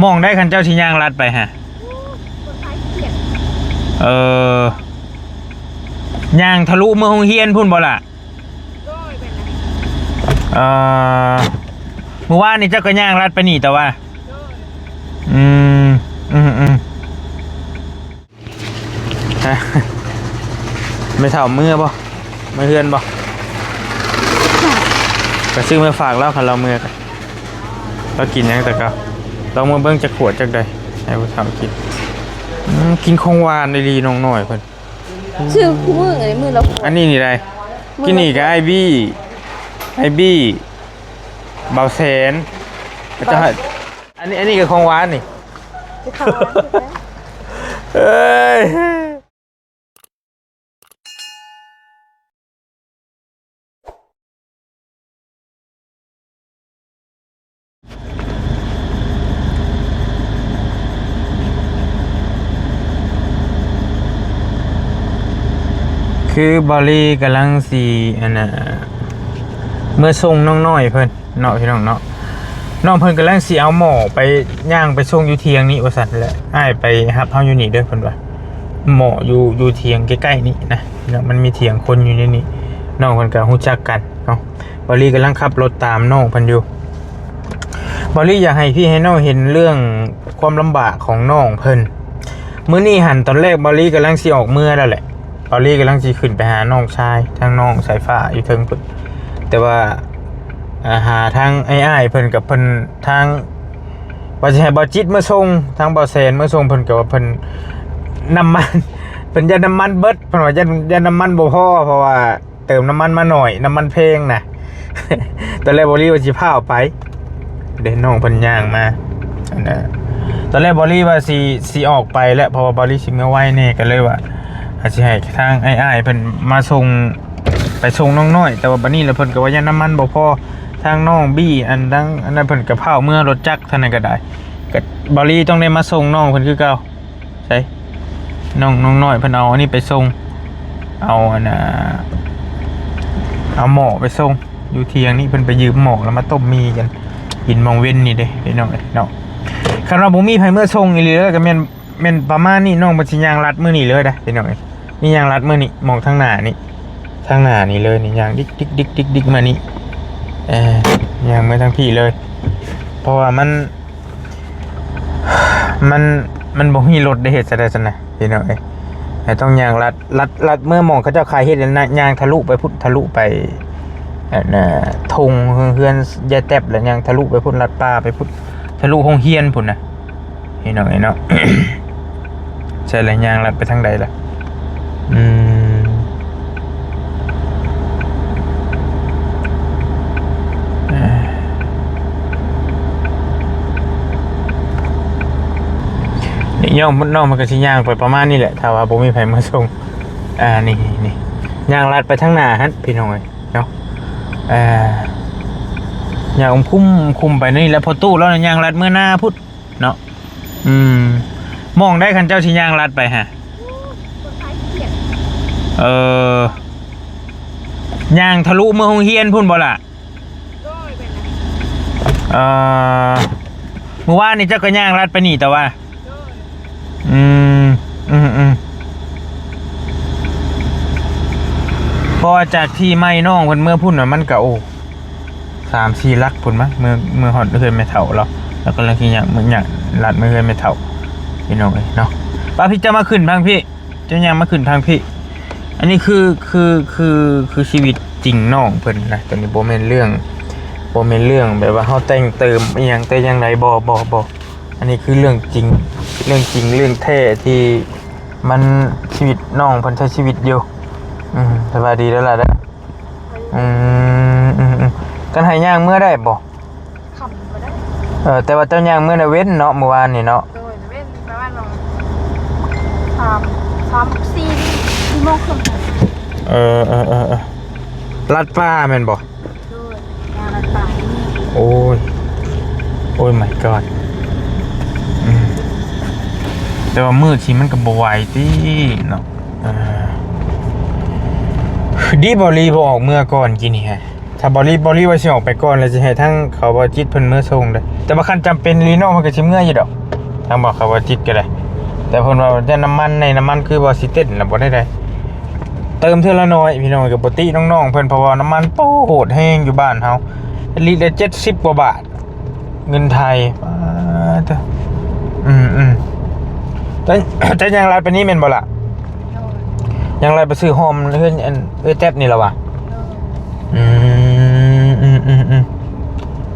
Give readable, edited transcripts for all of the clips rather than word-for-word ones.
มองได้คันเจ้าชิย่างลัดไปฮะย่างทะลุเมืองฮงเฮียนพุ่นบ่ล่ะเมื่อวานนี่เจ้าก็ย่างลัดไปนี่แต่ว่าไม่เท่ามือบ่ไม่เฮือนบ่ก็ซื้อมาฝากแล้วคันเรามือกันเรากินยังแต่ก็เรามาเบิ่งจะขวดจักใดให้ผู้เฒ่ากินของหวานได้ดีน้องหน่อยเพิ่นชื่อคู่มือไงมือเราอันนี้นี่ได้กินนี่ก็ไอบี้เบาแสนก็จะอันนี้ก็ของหวานนี่เอ้ยคือบอลลี่กำลังสีอันน่ะเมื่อส่งน้องน้อยเพิ่นเนาะพี่น้องเนาะน้องเพิ่นกำลังสีเอาหม้อไปย่างไปส่งอยู่เทียงนี้ว่าซั่นแหละอ้ายไปรับเฮาอยู่นี่เด้อเพิ่นว่าหม้ออยู่เทียงใกล้ๆนี่นะมันมีเทียงคนอยู่ในนี้น้องเพิ่นก็ฮู้จักกันเนาะบอลลี่กำลังขับรถตามน้องเพิ่นอยู่บอลลี่อยากให้พี่ให้น้องเห็นเรื่องความลำบากของน้องเพิ่นมื้อนี้หันตอนแรกบอลลี่กำลังสิออกเมื่อแล้วแหละบอลลี่กำลังจะขึ้นไปหาน้องชายทางน้องสายฟ้าอยู่เทิงพุ่นแต่ว่าหาทางไอ้เพิ่นกับเพิ่นทางว่าจะให้บอจิตเมื่อส่งทางบอแซนเมื่อส่งเพิ่นกับว่าเพิ่นน้ำมันเพิ่นยันน้ำมันเบิดเพิ่นว่ายันน้ำมันบ่พอเพราะว่าเติมน้ำมันมาหน่อยน้ำมันเพลงนะตอนแรกบอลลี่ว่าสิพาออกไปเดี๋ยวน้องเพิ่นย่างมาตอนแรกบอลลี่ว่าสิออกไปแล้วเพราะว่าบอลลี่สิเมื่อไหวแน่ก็เลยว่าอาจจะให้ทางไอ้เพิ่นมาส่งไปส่งน้องน้อยแต่ว่าบัดนี้แล้วเพิ่นก็ว่ายันน้ำมันบ่พอทางน้องบี้อันนั้นเพิ่นก็เผาเมื่อรถจักรท่านนั้นก็ได้ก็บอลลี่ต้องได้มาส่งน้องเพิ่นคือเก่าใช่น้องน้อยเพิ่นเอาอันนี้ไปส่งเอาเอาหม้อไปส่งอยู่เที่ยงนี้เพิ่นไปยืมหม้อแล้วมาต้มมีกันกินมองเว้นนี่เด้พี่น้องเนาะคันว่าบ่มีไผเมื่อส่งอีหลีแล้วก็แม่นประมาณนี้น้องบ่สิย่างลัดมื้อนี้เลยได้พี่น้องนี่ย่างลัดมื้อนี้มองทางหน้านี่เลยนี่ย่างดิกมานี่ย่างมาทางพี่เลยเพราะว่ามันบ่มีรถได้เฮ็ดซะได้ซั่นนะพี่น้องต้องย่างลัดเมื่อมองเขาเจ้าขายเฮ็ดแล้วย่างทะลุไปพุ่นทะลุไปทงเฮือนยายแต๊บแล้วย่างทะลุไปพุ่นลัดป่าไปพุ่นทะลุโรงเรียนพุ่นน่ะพี่น้องเนาะ ใช่แล้วย่างลัดไปทางใดล่ะย่องน้องมันก็สิย่างไปประมาณนี้แหละถ้าว่าบ่มีไผมาส่งนี่ย่างลัดไปทางหน้าฮั่นพี่น้องเนาะย่างคุมไปนี่แล้วพอตู้แล้วย่างลัดเมื่อหน้าพุทธเนาะมองได้คันเจ้าสิย่างลัดไปฮะย่างทะลุเมืองฮงเฮียนพุ่นบ่ล่ะเมื่อวานนี่เจ้าก็ย่างลัดไปนี่แต่ว่าพอจากที่ไม่น้องเพิ่นเมื่อพุ่นน่ะมันก็โอ้3-4 ลักพุ่นมั้งเมื่อฮอดเคยไม่เฒ่าแล้วก็ลังสิย่างลัดไม่เคยไม่เฒ่าพี่น้องเนาะป้าพี่จะมาขึ้นทางพี่จะย่างมาขึ้นทางพี่อันนี้คือชีวิตจริงน้องเพิ่นนะตอนนี้บ่แม่นเรื่องแบบว่าเฮาแต่งเติมอีหยังแต่อย่างไรบ่อันนี้คือเรื่องจริงเรื่องแท้ที่มันชีวิตน้องเพิ่นใช้ชีวิตอยู่สบายดีแล้วล่ะเด้อกันให้ย่างเมื่อได้บ่ขับบ่ได้แต่ว่าเจ้าย่างเมื่อน่ะเว้นเนาะเมื่อวานนี่เนาะโดยเว้นประมาณ3-4 โมงครึ่งลัดป้าแม่นบ่ลัดป้าโอ้ย my god แต่ว่ามือที่มันก็บ่ไหวติเนาะดีบ่รีบ่ออกเมื่อก่อนกินนี่ฮะ ถ้าบริว่าสิออกไปก่อนแล้วสิให้ทั้งเขาบ่จิตเพิ่นมื้อส่งเด้อแต่ว่าคันจำเป็นลีโน่มันก็สิเมื่ออยู่ดอกทางบอกเขาว่าจิตก็ได้แต่เพิ่นว่าจะน้ำมันคือบ่สิเต้นแล้วบ่ได้เติมเทื่อละน้อยพี่น้องก็บ่ติน้องๆเพิ่นเพราะว่าน้ำมันโหดแฮงอยู่บ้านเฮาลิตรละ70กว่าบาทเงินไทยแต่ยังไรไปนี้แม่นบ่ล่ะยังไรไปซื้อหอมเฮือนแจ๊บนี่ล่ะวะ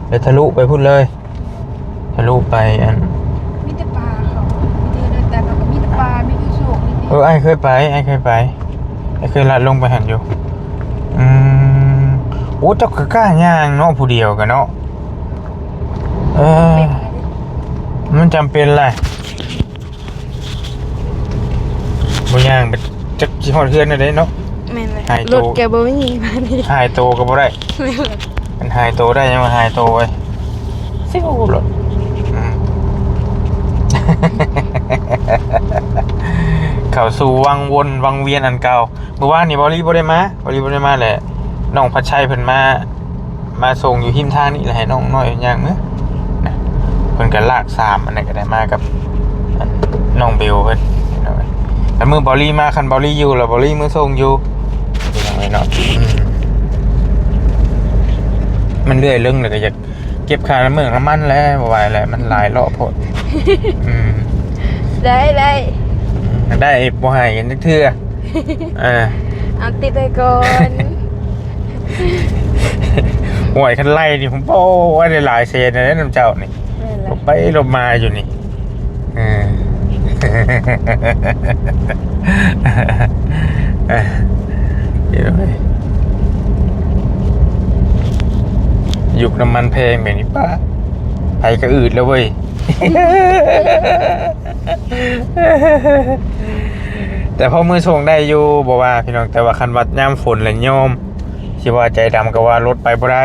เดี๋ยวทะลุไปพูดเลยทะลุไปมีแต่ปลาเขามีแต่เขาก็มีแต่ปลามีแต่โชคมีแต่ไอ้เคยไปไอ้เคยลัดลงไปหันอยู่โอ้เจ้าก็กล้าย่างเนาะผู้เดียวกันเนาะมันจำเป็นแหละบ่ย่างไปจักสิฮอดเฮือนได้เนาะแม่นเลยรถแกบ่มีมานี่หายโตก็บ่ได้มันหายโตได้ยังมาหายโตไว้ซิ่วรถเข้าสู่วังเวียนอันเก่าเมื่อวานนี่บ่ได้มาแหละน้องพัชชัยเพิ่นมาส่งอยู่หิมทางนี่แหละให้น้องน้อยย่างมื้อนะเพิ่นก็ลาก3อันนั้นก็ได้มากับน้องเบลเพิ่นแต่มื้อบอลี่มาคันบอลี่อยู่แล้วบอลี่มื้อส่งอยู่นี่น้องมันเรื่อยเรื่องเลยก็อยากเก็บค่าน้ำมันแล้วบ่ไหวแล้วมันหลายรอบโพดได้บ่ให้กันเทื่อเอาติดไปก่อนห่วยคันไล่นี่ผมโอ้ว่าได้หลายเซนนะน้ำเจ้านี่ลบไปลบมาอยู่นี่เดี๋ยวไปยุคน้ำมันแพงแบบนี้ป้าไปก็อืดแล้วเว้ยแต่พอมือส่งได้อยู่บอกว่าพี่น้องแต่ว่าคันวัดย่ำฝนและโยมคิดว่าใจดำก็ว่ารถไปบ่ได้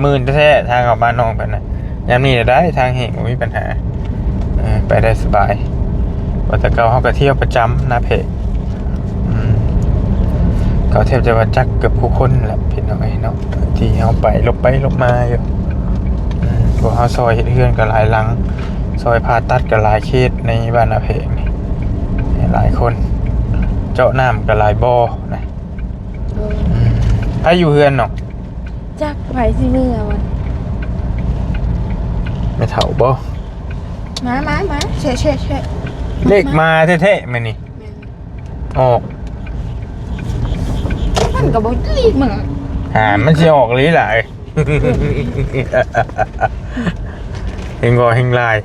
มื่นแท้ทางออกบ้านน้องไปนะยามนี้ได้ทางเหงไม่มีปัญหาไปได้สบายว่าแต่เก่าเขาก็เที่ยวประจำนะเพจเขาเทียบจะว่าจักเกือบคู่คนแหละพี่น้องเนาะที่เขาไปลบมาอยู่พวกเขาซอยเพื่อนกับหลายหลังซอยพาตัดกับหลายเขตในบ้านนาเพงนี่หลายคนเจาะน้ำกับหลายบ่อนะถ้าอยู่เฮือนเนาะจักไปสิเมื่อวันไม่เถ่าบ่มาเช่เลขมาเท่ๆมานี่ออกมันก็บ่ลีกมึงมันสิออกลีหลายเฮงลาย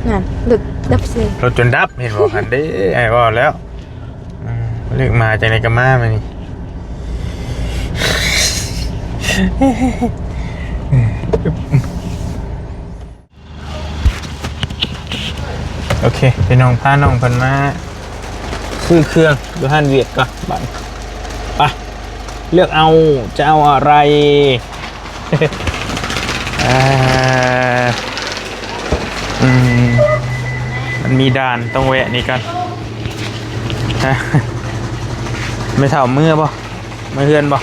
นั่นดึกดับเสียรถจนดับเห็นบอกหันได้ไอ้บอกแล้วเรียกมาจากในกระม่ามานี่โอเคพี่น้องพาน้องเพิ่นมาซื้อเครื่องดูฮั่นเวียดก่อนบังไปเลือกเอาจะเอาอะไรมันมีด่านต้องแวะนี่กันไม่เท่ามือบ่ไม่เฮือนบ่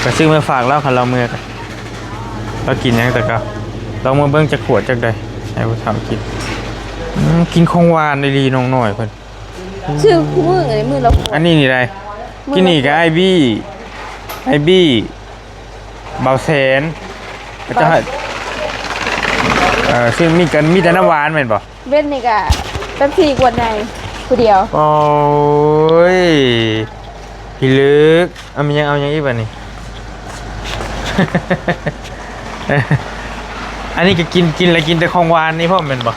ก็ซื้อมาฝากแล้วค่ะเราเมื่อกันเรากินยังแต่ก็เรามาเบิ่งจะขวดจากใดให้ผู้ทำกินของหวานในรีน้องหน่อยเพิ่นชื่อมือไงมือเราอันนี้นี่ไรกินนี่กับไอบี้เบาแสนก็จะซึ่งมีแต่น้ำหวานเหมือนป่ะเว้นนี่กะแป๊บซี่กวนในผู้เดียวโอ้ยพี่ลึกเอายังอีกป่ะนี่ อันนี้ก็กินอะไรกินแต่ของหวานนี่พ่อเป็นป่ะ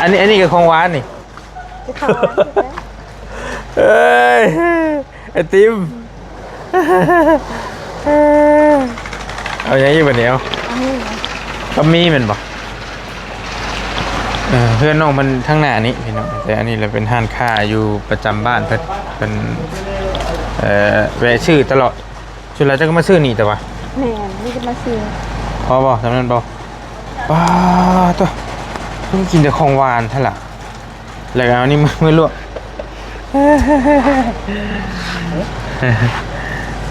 อันนี้ก็ของหวานนี่เอ้ยไอติมเอาอย่างนี้ป่ะเนี่ยก็มีเป็นป่ะเพื่อนน้องมันทั้งหน้านี้พี่น้องแต่อันนี้เราเป็นห้านค้าอยู่ประจำบ้านเพื่อนเป็นแวะชื่อตลอดชุดเราจะก็มาซื้อนี่แต่ว่าแม่นี่จะมาซื้อพอบ่สำนักบ่ว้าตัวต้องกินแต่ของหวานท่านล่ะแล้วอันนี้มือลวก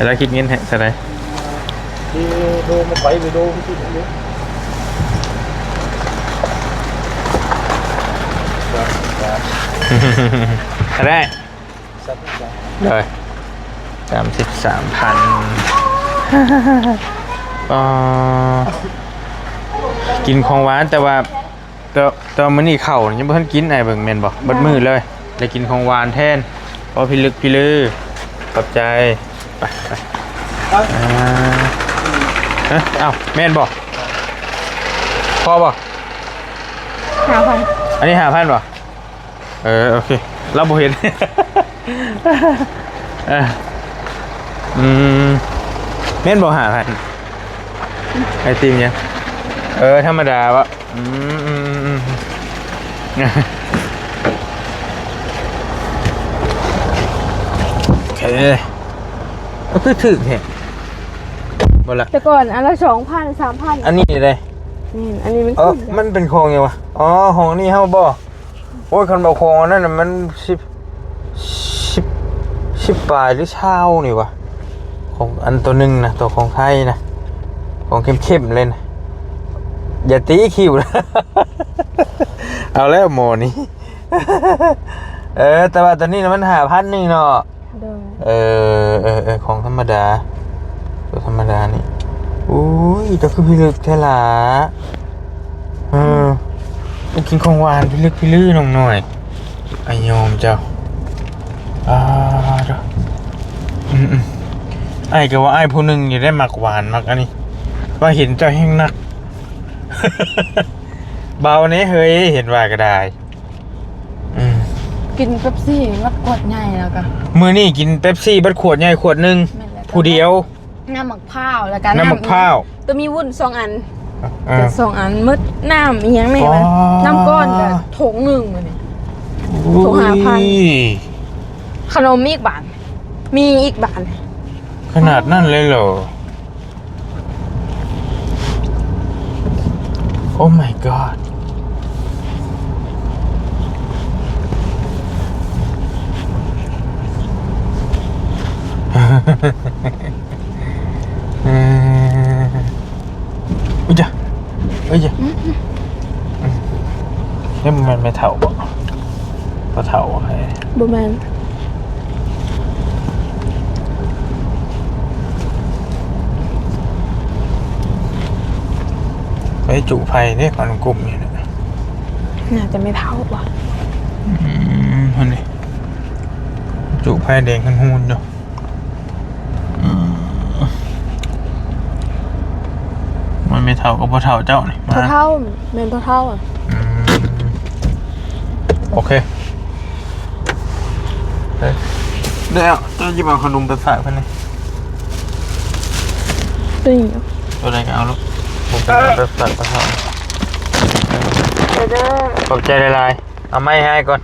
แล้วคิดเงินให้เท่าไหร่ đi đô một bảy về đô cái gì nữaได้ sao cũng sao เลย33,000กินของหวานแต่ว่าตัวมื้อนี้ข้าวยังบ่ทันกินไอ้เบิ่งแม่นบ่เบิดมื้อเลยได้กินของหวานแทนพอพี่ลึกพี่ลือขอบใจไปเอ้าแม่นบ่พอบ่ 5,000 อันนี้5,000บ่โอเคเราบ่เห็น แม่นบ่5,000ไอติมยังธรรมดาวะโอเคก็คือถึกแฮะบ่ละ แต่ก่อนอันละ 2,000 3,000 อันนี้เลย นี่อันนี้มัน มันเป็นโครงไงวะอ๋อของนี่เฮาบ่โอ้ยคันบ่โครงอันนั้นน่ะมัน10ปลายหรือเช้านี่วะของอันตัวหนึงนะตัวของไทยนะของเข้มๆเลยนะอย่าตีคิวนะ เอาแล้วหมอนี่ แต่ว่าตอนนี้นะมัน5,000นี่เนาะ เด้อ ของธรรมดาตัวธรรมดานี่อุ้ยตัวคือพี่ลึกแท้หล่ะต้องกินของหวานพี่ลึกพี่ลื้อหน่อยไอ้โยมเจ้าเด้อไอ้ก็ว่าไอ้ผู้หนึงอย่าได้หมักหวานมักอันนี้ว่าเห็นเจ้าแห้งนัก เบาเนี้เฮ้ยเห็นว่าก็ได้กินเป๊ปซี่วัดกดใหญ่แล้วก็ มื้อนี้กินเป๊ปซี่บัดขวดใหญ่ขวดหนึงผู้เดียว น้ำมะพร้าวแล้วก็ น้ำมะพร้าว ตัวมีวุ้น2อันแต่2อันมืดน้ำอีหยังแม่วะน้ำก้อนก็ถงหนึ่งมื้อนี้ โทรหาพัน ขนมอีกบาทมีอีกบาท ขนาดนั้นเลยเหรอ โอ้ my god อุ้ยจ้ะนี่มันไม่เท่าบ่ก็เท่าไง บ่แม่น ไปจุไฟเนี่ยก่อนกลุ่มนี่นะ น่าจะไม่เท่าว่ะ มันนี่จุไฟแดงขึ้นหูนอยู่มันไม่เท่ากับพอเท่าเจ้านี่มา เท่าแม่นเท่าอ่ะ โอเคเดี๋ยวเจ้าหยิบเอาขนมไปฝากเพื่อนเลย ตัวนี้ ตัวใดก็เอาลูกผมจะเอาไปฝากกระเท่าขอบใจหลายๆเอาไม้ให้ก่อน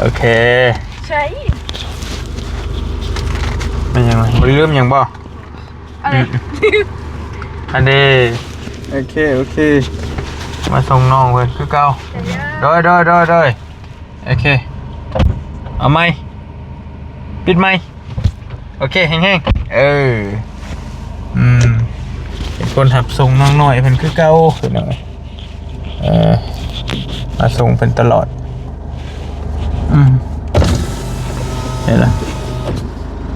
โอเค ใช่ เป็นยังไงบ่ลืมยังบ่ อะไร อันนี้โอเคมาส่งน้องเพื่อนคือเก่าโดยโอเคเอาไม้ปิดไม้โอเคแห้งๆเป็นคนหับส่งน้องหน่อยเพิ่นคือเก่าคือหน่อยมาส่งเพิ่นตลอดเห็นล่ะ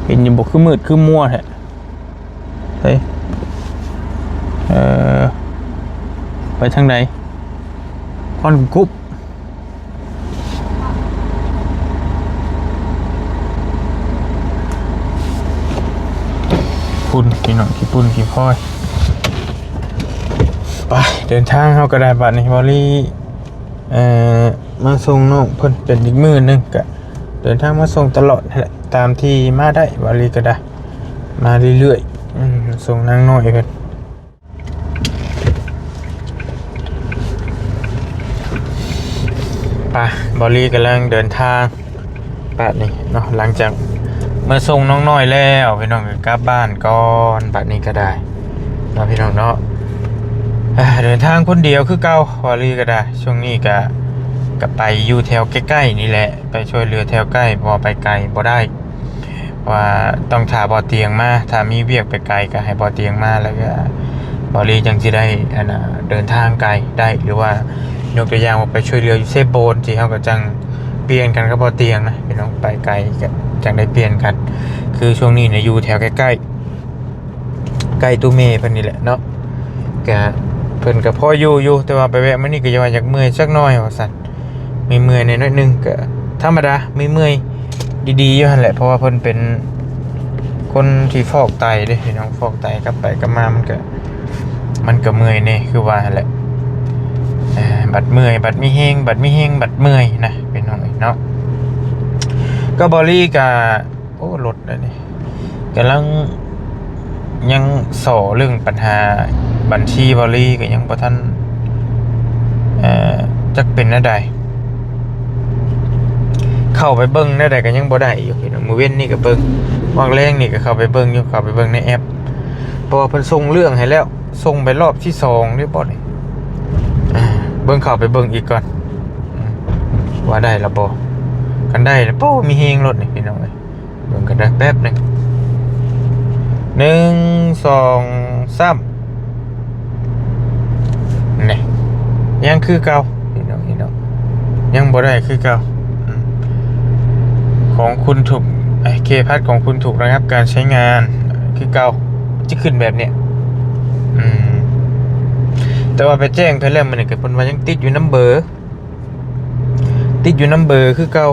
เห็นอยู่บ่คือมืดคือมัวแท้เฮ้ยไปทางไหนพอนกุ๊บปุ่นกี่หน่อยกี่ปุ่นกี่พ่อยไปเดินทางเขากระดาษบัตรในวอลลี่มาส่งน้องเพิ่นเป็นอีกมือนึงกะเดินทางมาส่งตลอดแหละตามที่มาได้วอลลี่ก็ได้มาเรื่อยๆส่งนางน้อยเพิ่นไปบอลลี่กำลังเดินทางบัดนี้เนาะหลังจากมาส่งน้องน้อยแล้วพี่น้องก็กลับบ้านก่อนบัดนี้ก็ได้เนาะพี่น้องเนาะ เดินทางคนเดียวคือเก่าพอลีก็ได้ช่วงนี้ก็ไปอยู่แถวใกล้ๆนี่แหละไปช่วยเหลือแถวใกล้บ่ไปไกลบ่ได้ว่าต้องถ่าบ่อเตียงมาถ้ามีเวียกไปไกลก็ให้บ่อเตียงมาแล้วก็บอลีจังสิได้เดินทางไกลได้หรือว่ายกตัวอย่างว่าไปช่วยเหลืออยู่เซฟโบนที่เฮาก็จังเปลี่ยนกันกับบ่อเตียงนะพี่น้องไปไกลก็จังได้เปลี่ยนกันคือช่วงนี้เนี่ยอยู่แถวใกล้ๆใกล้ตู้เมย์เพิ่นนี่แหละเนาะก็เพิ่นก็พออยู่แต่ว่าไปแวะมื้อนี้ก็อยากเมื่อยสักหน่อยว่าซั่นมีเมื่อยนิดนึงก็ธรรมดามีเมื่อยดีๆอยู่หั่นแหละเพราะว่าเพิ่นเป็นคนที่ฟอกไตเด้พี่น้องฟอกไตกลับไปกลับมามันก็เมื่อยนี่คือว่าหั่นแหละบัดเมื่อยบัดมีแฮงบัดเมื่อยนะพี่น้องเนาะก็บอลี่ก็โอ้รถอันนี้กำลังยังส่อเรื่องปัญหาบัญชีบอลี่ก็ยังบ่ทันจักเป็นแนวใดเข้าไปเบิ่งแนวใดก็ยังบ่ได้อยู่พี่น้องมื้อเว้นนี่ก็เบิ่งวางแรงนี่ก็เข้าไปเบิ่งอยู่เข้าไปเบิ่งในแอปเพราะว่าเพิ่นส่งเรื่องให้แล้วส่งไปรอบที่2เรียบร้อยนี่เบิ่งเข้าไปเบิ่งอีกก่อนว่าได้ละบ่กันได้แล้วโป้มีเฮงรถนี่พี่น้องเอ้ยเบิ่งกันได้แป๊บนึง1 2 3นี่ยังคือเก่าพี่น้องยังบ่ได้คือเก่าของคุณถูกเคพัดของคุณถูกนะครับการใช้งานคือเก่าจะขึ้นแบบเนี้ยแต่ว่าไปแจ้งเพิ่นแล้วมันก็เพิ่นว่ายังติดอยู่น้ำเบอร์คือเก่า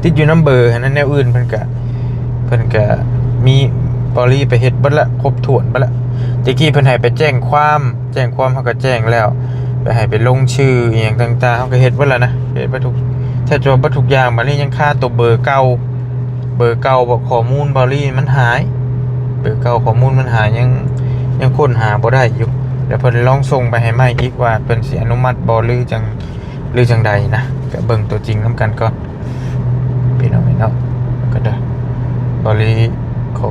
ติดอยู่น้ำเบอร์อันนั้นแนวอื่นเพิ่นก็มีบริไปเฮ็ดเบิดละครบถ้วนเบิดละตะกี้เพิ่นให้ไปแจ้งความเฮาก็แจ้งแล้วไปให้ไปลงชื่ออีหยังต่างๆเฮาก็เฮ็ดเบิดแล้วนะเฮ็ดบ่ทุกแทบจะบ่ทุกอย่างบัดนี้ยังค่าตัวเบอร์เก่าบ่ข้อมูลบริมันหายเบอร์เก่าข้อมูลมันหายยังค้นหาบ่ได้อยู่เดี๋ยวเพิ่นลองส่งไปให้ใหม่อีกว่าเพิ่นสิอนุมัติบ่หรือจังใดนะก็เบิ่งตัวจริงนำกันก่อนพี่น้องเนาะก็ได้บริขอ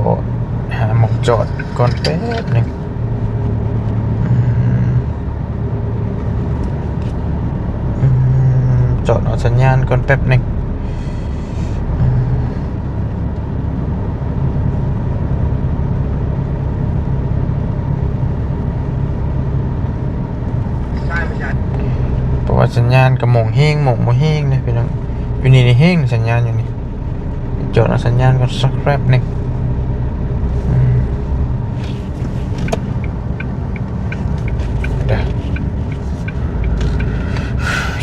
หาหมอกจอดก่อนแป๊บนึงจอดเอาสัญญาณก่อนแป๊บนึงเพราะว่าสัญญาณกับหม่งเฮงหม่งบ่เฮงนะพี่น้องอยู่นี่เฮงสัญญาณอยู่นี่จอดเอาสัญญาณก่อนสักแป๊บนึง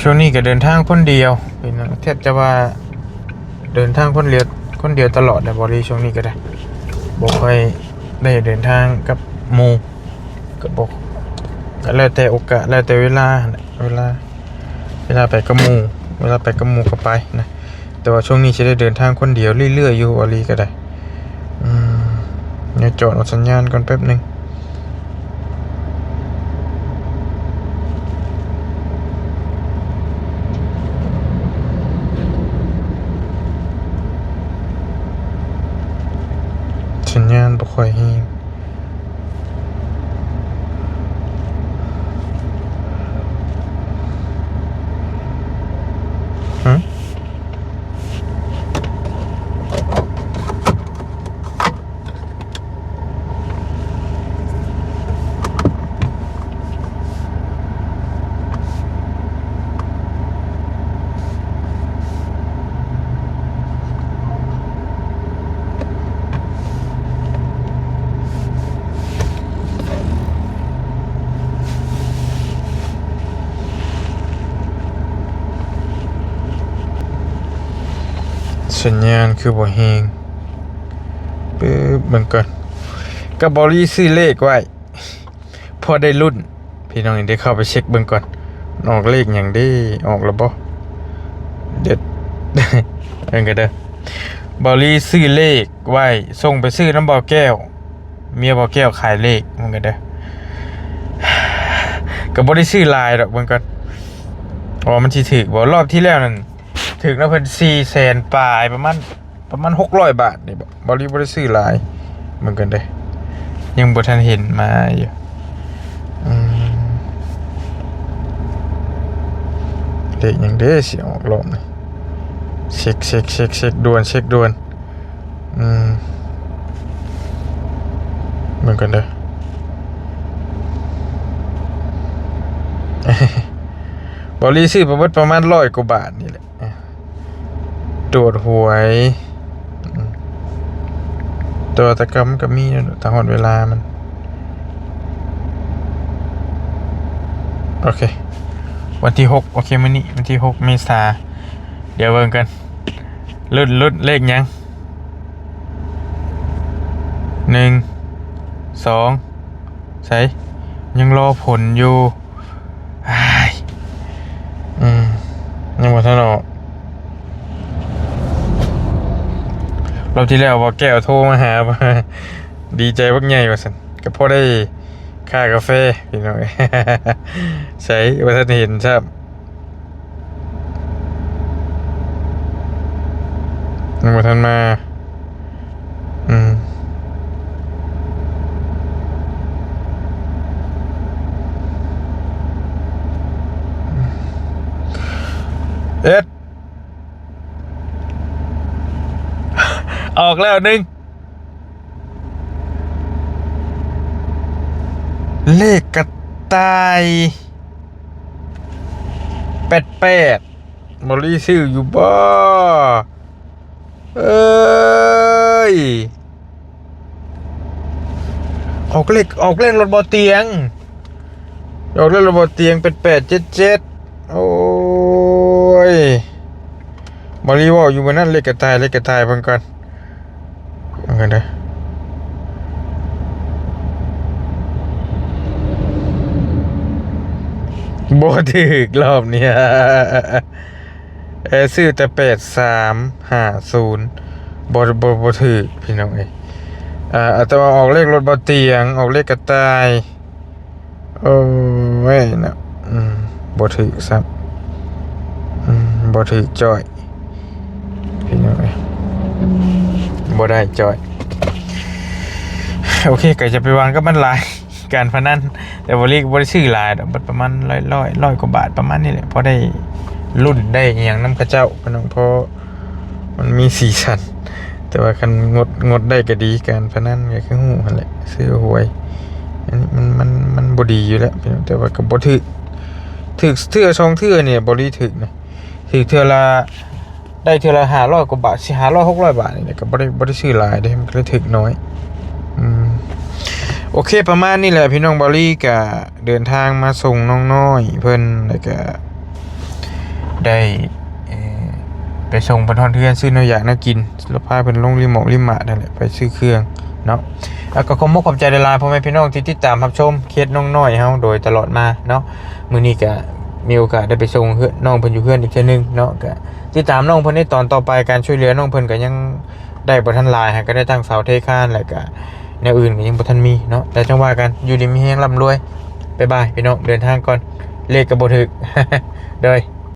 ช่วงนี้ก็เดินทางคนเดียวเป็นแทบจะว่าเดินทางคนเดียวตลอดนะบริช่วงนี้ก็ได้บอกค่อยได้เดินทางกับหมู่ก็บอกก็แล้วแต่โอกาสแล้วแต่เวลาไปกับหมู่เวลาไปกับหมู่ก็ไปนะแต่ว่าช่วงนี้จะได้เดินทางคนเดียวเรื่อยๆอยู่บริก็ได้เดี๋ยวจอดเอาสัญญาณก่อนแป๊บนึงสัญญาณบ่ค่อยแฮงสัญญาณคือบ่แฮงปึ๊บเบิ่งก่อนก็บ่รีซื้อเลขไว้พอได้รุ่นพี่น้องได้เข้าไปเช็คเบิ่งก่อนออกเลขหยังได้ออกแล้วบ่เด็ดเบิ่งกันเด้อบ่รีซื้อเลขไว้ส่งไปซื้อน้ำบ่อแก้วเมียบ่อแก้วขายเลขเบิ่งกันเด้อก็บ่ได้ซื้อหลายดอกเบิ่งก่อนว่ามันสิถูกบ่รอบที่แล้วนั่นถึงแล้วเพิ่น400,000ปลายประมาณ600 บาทนี่บ่ได้ซื้อหลายเหมือนกันเด้ยังบ่ทันเห็นมาอยู่ เด็กยังเด้สิออกลมเลยเช็คด่วนเหมือนกันเด้อบอลลี่ซื้อประมาณ100 กว่าบาทนี่แหละตรวจหวยตัวตะกำก็มีตามหมดเวลามันโอเควันที่6โอเคมื้อนี้วันที่6 เมษาเดี๋ยวเบิ่งกันลุ้นเลขยัง1 2ใส่ยังรอผลอยู่ยังบ่ทันออกรอบที่แล้วว่าแก้วโทรมาหา ดีใจบักใหญ่ว่าซั่นก็พอได้ค่ากาแฟพี่น้อง ใส่ว่าท่านเห็นครับว่าท่านมาเอ็ด ออกแล้ว1เลขกระต่าย88บริซื้ออยู่บ่เอ้ยออกเลขรถบ่เตียงออกเลขรถบ่เตียง8877โอ้ยบริว่าอยู่บนนั้นเลขกระต่ายเพิ่นก่อนเอากันเด้อบ่ถึกรอบนี้ซื้อแต่8350บ่ถึกพี่น้องเอ้ยแต่ว่าออกเลขรถบ่เตียงออกเลขกระต่ายโอ้ยนะบ่ถึกซ้ำบ่ถึกจ้อยพี่น้องเอ้ยบ่ได้จ้อยโอเคก็จะไปวางกับมันหลายการพนันแต่บ่ได้ซื้อหลายดอกประมาณ100 กว่าบาทประมาณนี้แหละพอได้รุ่นได้อหยังนำเขาเจ้าพี่น้องเพราะมันมีสีสันแต่ว่าคันงดได้ก็ดีการพนันก็คือฮู้หั่นแหละซื้อหวยอันนี้มันบ่ดีอยู่แล้วพี่น้องแต่ว่าก็บ่ถึกเทื่อ2เทื่อเนี่ยบ่ได้ถึกนะถึกเทื่อละได้เทื่อละ500 กว่าบาทสิ500 600 บาทนี่แหละก็บ่ได้ซื้อหลายเด้มันก็เลยถึกน้อยโอเคประมาณนี้แหละพี่น้องบอลลี่ก็เดินทางมาส่งน้องน้อยเพิ่นแล้วก็ได้ไปส่งเพิ่นฮอดเทือนซื้อแนวอยากน่ากินแล้วพาเพิ่นลงริมานั่นแหละไปซื้อเครื่องเนาะแล้วก็ขอบใจหลายๆพ่อแม่พี่น้องที่ติดตามรับชมเคสน้องน้อยเฮาโดยตลอดมาเนาะมื้อนี้ก็มีโอกาสได้ไปส่งน้องเพิ่นอยู่เฮือนอีกเทื่อนึงเนาะก็ติดตามน้องเพิ่นในตอนต่อไปการช่วยเหลือน้องเพิ่นก็ยังได้บ่ทันหลายก็ได้ตั้งเสาเทคานแล้วก็แนวอื่นก็ยังบ่ทันมีเนาะแต่จังว่ากันอยู่ดีมีแฮงร่ำรวยบ๊ายบายพี่น้องเดินทางก่อนเลขก็บ่ถึก เด้อ